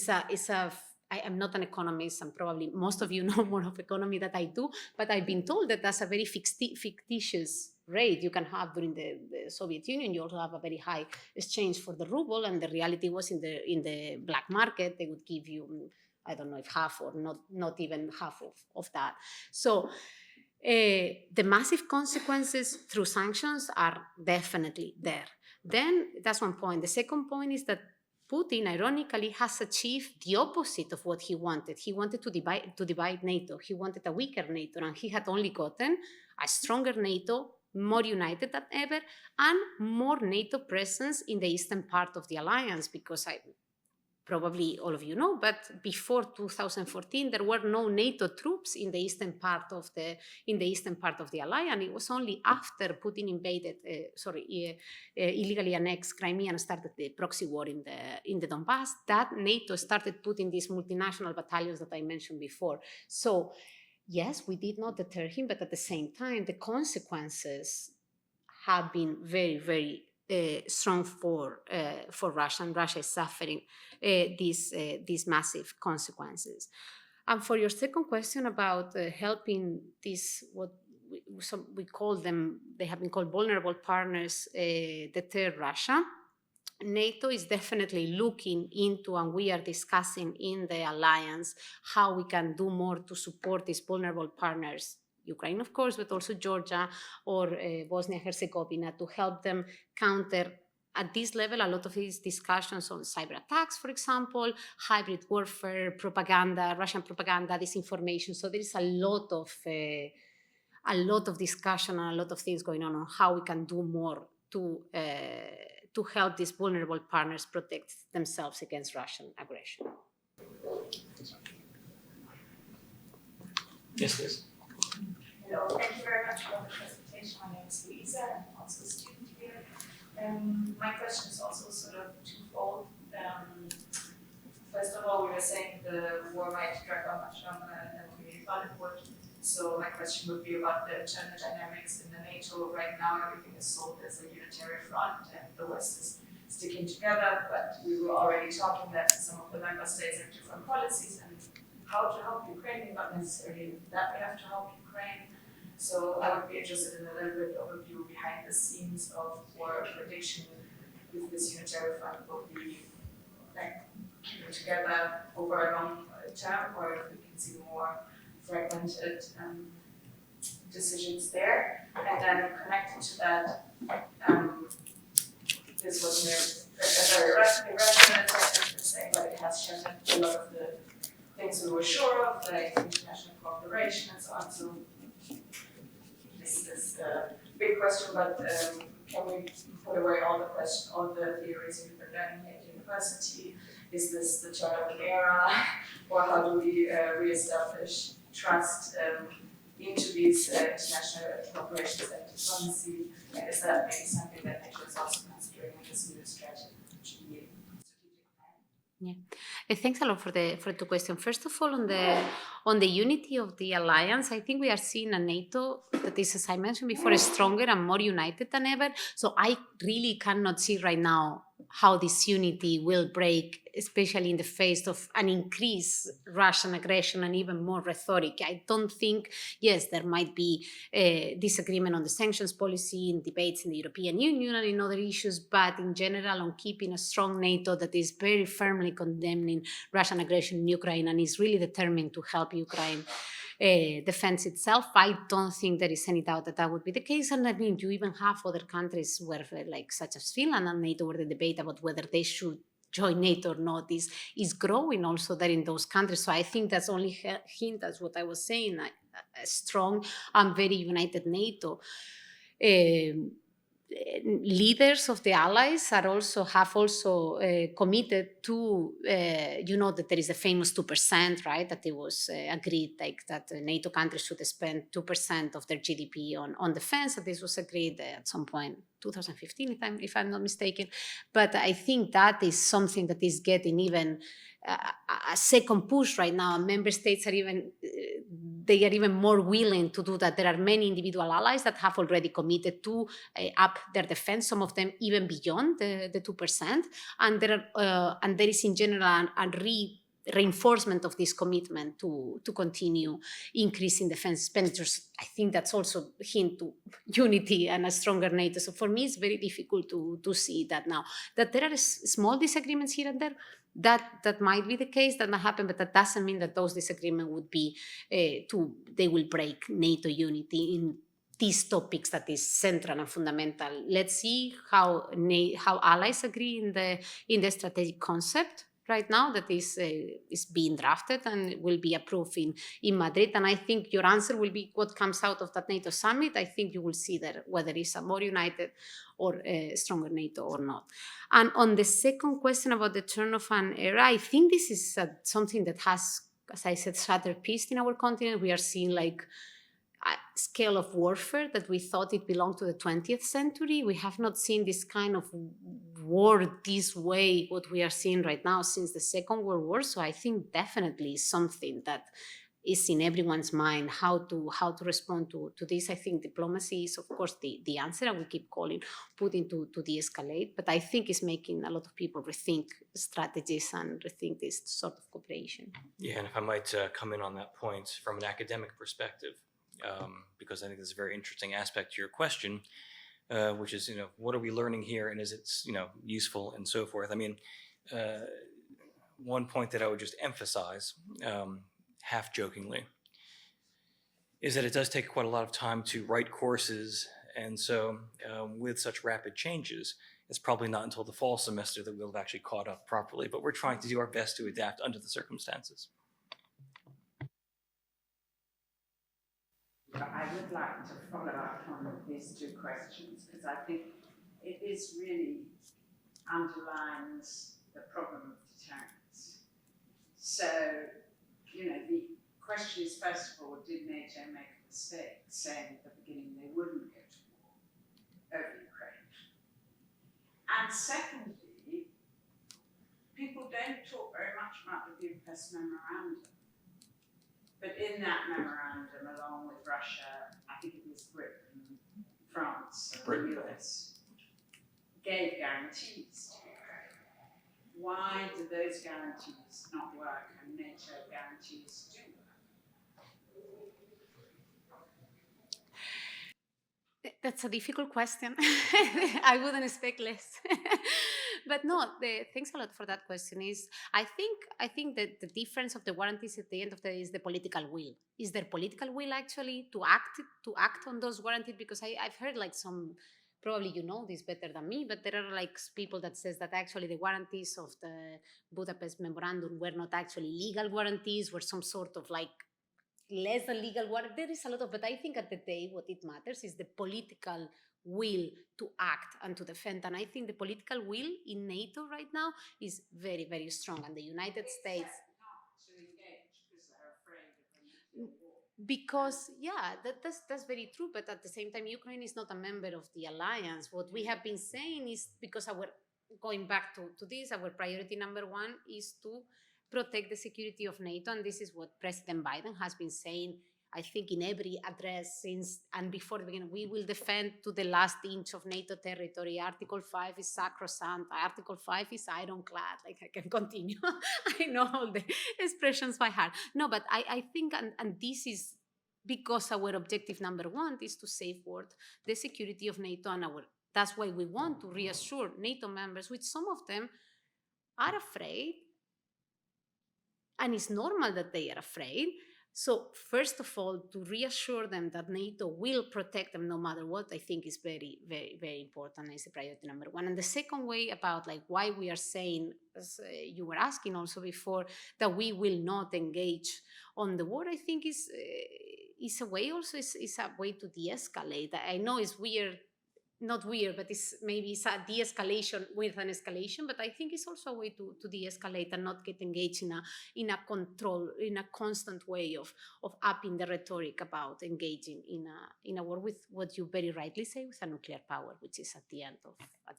I am not an economist, and probably most of you know more of economy than I do, but I've been told that that's a very fictitious rate you can have during the Soviet Union. You also have a very high exchange for the ruble, and the reality was in the black market, they would give you, I don't know if half or not even half of that. So the massive consequences through sanctions are definitely there. Then that's one point. The second point is that Putin, ironically, has achieved the opposite of what he wanted. He wanted to divide NATO. He wanted a weaker NATO, and he had only gotten a stronger NATO, more united than ever, and more NATO presence in the eastern part of the alliance, because probably all of you know, but before 2014, there were no NATO troops in the eastern part of the alliance. It was only after Putin illegally annexed Crimea and started the proxy war in the Donbass that NATO started putting these multinational battalions that I mentioned before. So yes, we did not deter him, but at the same time, the consequences have been very, very strong for Russia, and Russia is suffering these massive consequences. And for your second question about helping these, what we call them, they have been called vulnerable partners, deter Russia, NATO is definitely looking into, and we are discussing in the alliance, how we can do more to support these vulnerable partners, Ukraine, of course, but also Georgia or Bosnia-Herzegovina, to help them counter, at this level, a lot of these discussions on cyber attacks, for example, hybrid warfare, propaganda, Russian propaganda, disinformation. So there is a lot of discussion and a lot of things going on how we can do more to help these vulnerable partners protect themselves against Russian aggression. Yes, please. Hello, thank you very much for the presentation. My name is Luisa, and I'm also a student here. My question is also sort of twofold. First of all, we were saying the war might drag on much longer than we thought it would. So my question would be about the internal dynamics in the NATO. Right now, everything is sold as a unitary front, and the West is sticking together. But we were already talking that some of the member states have different policies, and how to help Ukraine, not necessarily that we have to help Ukraine. So I would be interested in a little bit overview behind the scenes of war prediction with this unitary front. Will be keeping together over a long term, or if we can see more fragmented decisions there. And then connected to that, this wasn't a very irrational attack, I'm saying, but it has shattered a lot of the things we were sure of, like international cooperation and so on. So this is a big question, but can we put away all the theories we've been learning at university is this the turn of the era, or how do we re-establish trust into these international corporations and diplomacy? Is that maybe something that NATO is also considering in this new strategic plan? Thanks a lot for the two questions. First of all, on the unity of the alliance, I think we are seeing a NATO that is, as I mentioned before, stronger and more united than ever. So I really cannot see right now how this unity will break, especially in the face of an increased Russian aggression and even more rhetoric. I don't think, yes, there might be disagreement on the sanctions policy and debates in the European Union and in other issues, but in general on keeping a strong NATO that is very firmly condemning Russian aggression in Ukraine and is really determined to help Ukraine defense itself. I don't think there is any doubt that that would be the case. And I mean, you even have other countries where, like such as Finland and NATO, where the debate about whether they should join NATO or not is growing also there in those countries. So I think that's only hint as what I was saying, a strong and very united NATO. Leaders of the allies have also committed to, that there is a famous 2%, right? That it was agreed like that NATO countries should spend 2% of their GDP on defense. That this was agreed at some point, 2015, if I'm not mistaken. But I think that is something that is getting even a second push right now. Member states are even more willing to do that. There are many individual allies that have already committed to up their defense, some of them even beyond the 2%. And there is in general a reinforcement of this commitment to continue increasing defense expenditures. I think that's also a hint to unity and a stronger NATO. So for me, it's very difficult to see that now. That there are small disagreements here and there, that might be the case, that might happen, but that doesn't mean that those disagreements would be they will break NATO unity in these topics that is central and fundamental. Let's see how allies agree in the strategic concept right now that is being drafted and will be approved in Madrid. And I think your answer will be what comes out of that NATO summit. I think you will see that whether it's a more united or a stronger NATO or not. And on the second question about the turn of an era, I think this is something that has, as I said, shattered peace in our continent. We are seeing like a scale of warfare that we thought it belonged to the 20th century. We have not seen this kind of war this way, what we are seeing right now since the Second World War. So I think definitely something that is in everyone's mind, how to respond to this. I think diplomacy is, of course, the answer, and we keep calling Putin to de-escalate. But I think it's making a lot of people rethink strategies and rethink this sort of cooperation. Yeah, and if I might come in on that point from an academic perspective, because I think this is a very interesting aspect to your question, which is, what are we learning here, and is it, useful and so forth. I mean, one point that I would just emphasize, half jokingly, is that it does take quite a lot of time to write courses, and so with such rapid changes, it's probably not until the fall semester that we'll have actually caught up properly, but we're trying to do our best to adapt under the circumstances. I would like to follow up on these two questions because I think it is really underlines the problem of deterrence. So, the question is, first of all, did NATO make a mistake saying at the beginning they wouldn't go to war over Ukraine? And secondly, people don't talk very much about the Budapest Memorandum. But in that memorandum, along with Russia, I think it was Britain, France, and the US, gave guarantees to Ukraine. Why do those guarantees not work and NATO guarantees do work? That's a difficult question. I wouldn't expect less. But no, thanks a lot for that question. I think that the difference of the warranties at the end of the day is the political will. Is there political will actually to act on those warranties? Because I've heard like some, probably you know this better than me, but there are like people that says that actually the warranties of the Budapest Memorandum were not actually legal warranties, were some sort of like less than legal warranty. There is a lot of, but I think at the day what it matters is the political will to act and to defend. And I think the political will in NATO right now is very, very strong. And the United States, Not to engage because they're afraid of a nuclear war. because that's very true, but at the same time Ukraine is not a member of the alliance. What we have been saying is, because going back to this, our priority number one is to protect the security of NATO, and this is what President Biden has been saying, I think, in every address since and before the beginning. We will defend to the last inch of NATO territory. Article 5 is sacrosanct. Article 5 is ironclad. Like, I can continue. I know all the expressions by heart. No, but I think, and this is because our objective number one is to safeguard the security of NATO, and that's why we want to reassure NATO members, which some of them are afraid, and it's normal that they are afraid. So first of all, to reassure them that NATO will protect them no matter what, I think is very, very, very important. Is the priority number one. And the second way about like why we are saying, as you were asking also before, that we will not engage on the war, I think is a way also is a way to de-escalate. I know it's weird. Not weird, but maybe it's a de-escalation with an escalation, but I think it's also a way to de-escalate and not get engaged in a constant way of upping the rhetoric about engaging in a war with what you very rightly say, with a nuclear power, which is at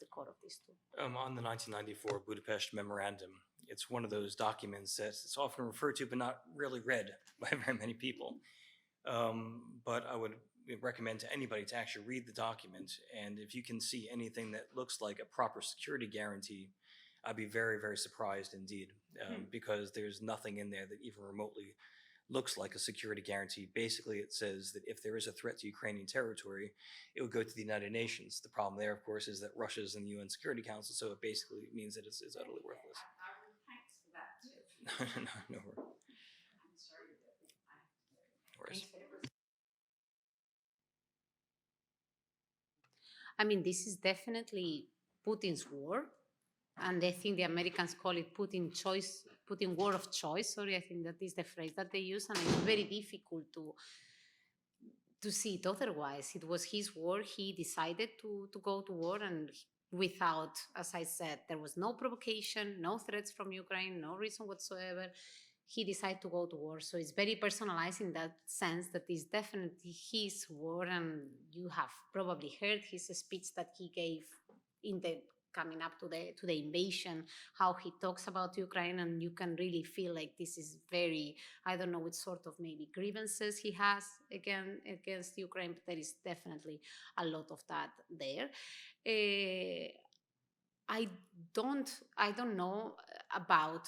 the core of this too. On the 1994 Budapest Memorandum, it's one of those documents that it's often referred to but not really read by very many people. But I would recommend to anybody to actually read the document, and if you can see anything that looks like a proper security guarantee, I'd be very, very surprised indeed, because there's nothing in there that even remotely looks like a security guarantee. Basically, it says that if there is a threat to Ukrainian territory, it would go to the United Nations. The problem there, of course, is that Russia's in the UN Security Council, so it basically means that it's utterly worthless. Thanks for that too. No worries. I'm sorry that I No worries. I mean, this is definitely Putin's war, and I think the Americans call it Putin war of choice. Sorry, I think that is the phrase that they use, and it's very difficult to see it otherwise. It was his war. He decided to go to war, and without, as I said, there was no provocation, no threats from Ukraine, no reason whatsoever. He decided to go to war. So it's very personalized in that sense, that it's definitely his war. And you have probably heard his speech that he gave in the coming up to the invasion, how he talks about Ukraine, and you can really feel like this is very, I don't know what sort of maybe grievances he has against Ukraine, but there is definitely a lot of that there. I don't know about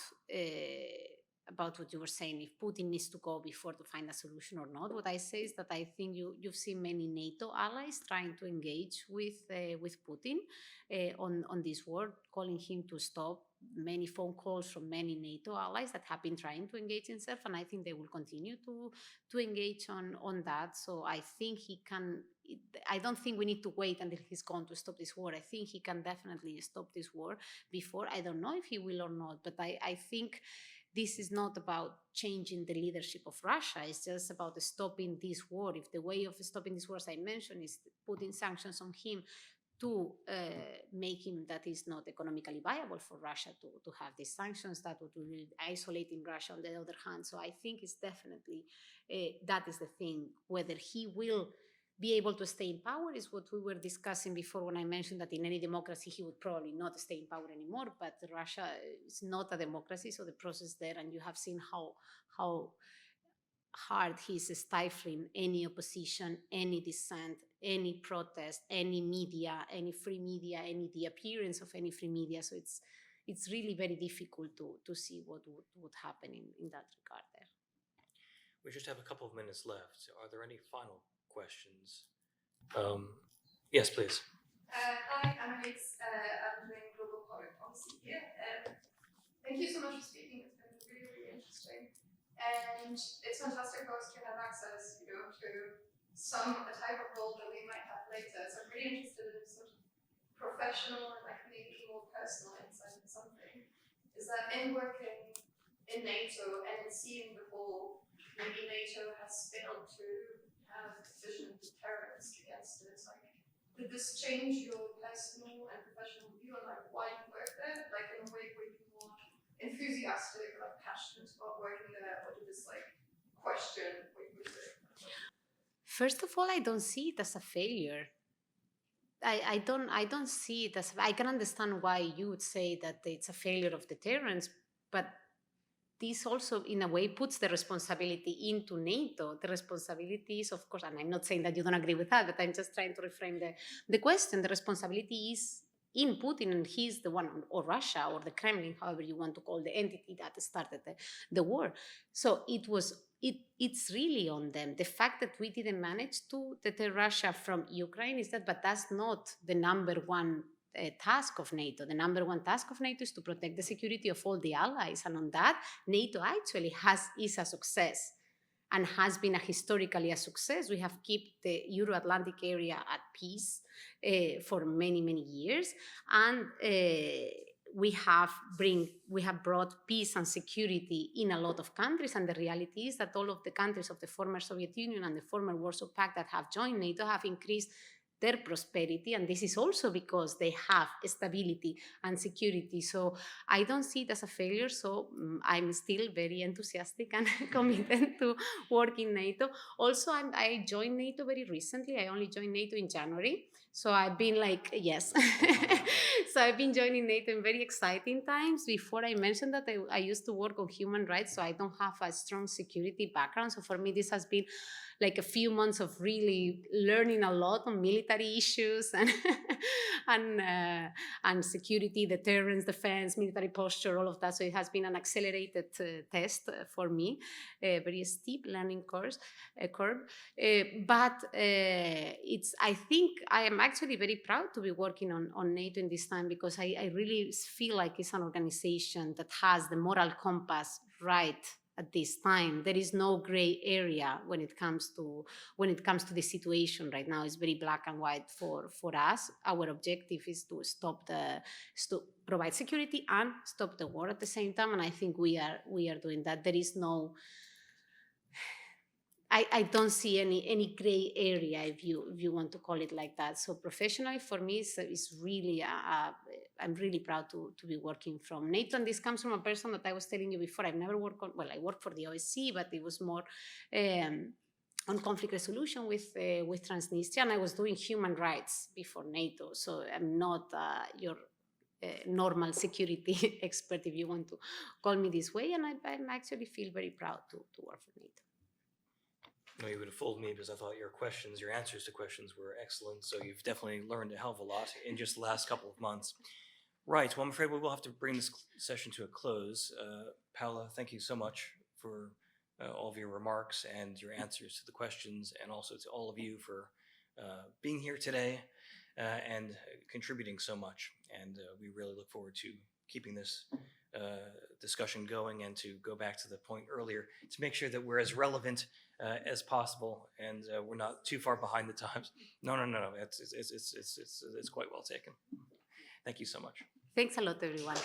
what you were saying, if Putin needs to go before to find a solution or not. What I say is that I think you've seen many NATO allies trying to engage with Putin on this war, calling him to stop. Many phone calls from many NATO allies that have been trying to engage himself, and I think they will continue to engage on that. So I think he can. I don't think we need to wait until he's gone to stop this war. I think he can definitely stop this war before. I don't know if he will or not, but I think this is not about changing the leadership of Russia. It's just about stopping this war. If the way of stopping this war, as I mentioned, is putting sanctions on him to make him that is not economically viable for Russia to have these sanctions, that would be isolating Russia on the other hand. So I think it's definitely, that is the thing. Whether he will be able to stay in power is what we were discussing before when I mentioned that in any democracy he would probably not stay in power anymore, but Russia is not a democracy, so the process there, and you have seen how hard he's stifling any opposition, any dissent, any protest, any media, any free media, the appearance of any free media. So it's really very difficult to see what would happen in that regard there. We just have a couple of minutes left. Are there any final questions? Yes, please. Hi, I'm Alex. I'm doing global public policy here. Thank you so much for speaking. It's been really, really interesting. And it's fantastic for us to have access, to a type of role that we might have later. So I'm really interested in sort of professional and maybe more personal insight into something. Is that in working in NATO and in seeing the whole, maybe NATO has failed to have sufficient deterrence against its did this change your personal and professional view on like why you work there? Like in a way where you're more enthusiastic or like passionate about working there, or did this like question what you were doing? First of all, I don't see it as a failure. I don't see it as, I can understand why you would say that it's a failure of deterrence, but this also in a way puts the responsibility into NATO. The responsibility is, of course, and I'm not saying that you don't agree with that, but I'm just trying to reframe the question. The responsibility is in Putin, and he's the one, or Russia, or the Kremlin, however you want to call the entity that started the war. So it's really on them. The fact that we didn't manage to deter Russia from Ukraine is that, but that's not the number one task of NATO. The number one task of NATO is to protect the security of all the allies, and on that, NATO actually is a success and has been historically a success. We have kept the Euro-Atlantic area at peace for many, many years, and we have brought peace and security in a lot of countries, and the reality is that all of the countries of the former Soviet Union and the former Warsaw Pact that have joined NATO have increased their prosperity, and this is also because they have stability and security. So I don't see it as a failure, so I'm still very enthusiastic and committed to work in NATO. Also, I joined NATO very recently. I only joined NATO in January, so I've been like, yes. So I've been joining NATO in very exciting times. Before I mentioned that I used to work on human rights, so I don't have a strong security background. So for me, this has been like a few months of really learning a lot on military issues and security, deterrence, defense, military posture, all of that. So it has been an accelerated test for me, a very steep learning curve. But I think I am actually very proud to be working on NATO in this time, because I really feel like it's an organization that has the moral compass right at this time. There is no gray area when it comes to the situation right now. It's very black and white for us. Our objective is to provide security and stop the war at the same time, and I think we are doing that. There is no, I don't see any gray area, if you want to call it like that. So professionally, for me, it's really, I'm really proud to be working from NATO. And this comes from a person that I was telling you before. I've never worked on, well, I worked for the OSCE, but it was more on conflict resolution with Transnistria. And I was doing human rights before NATO. So I'm not your normal security expert, if you want to call me this way. And I actually feel very proud to work for NATO. No, you would have fooled me, because I thought your answers to questions were excellent. So you've definitely learned a hell of a lot in just the last couple of months. Right. Well, I'm afraid we will have to bring this session to a close. Paula, thank you so much for all of your remarks and your answers to the questions, and also to all of you for being here today and contributing so much. And we really look forward to keeping this discussion going, and to go back to the point earlier, to make sure that we're as relevant as possible, and we're not too far behind the times. No. It's quite well taken. Thank you so much. Thanks a lot, everyone.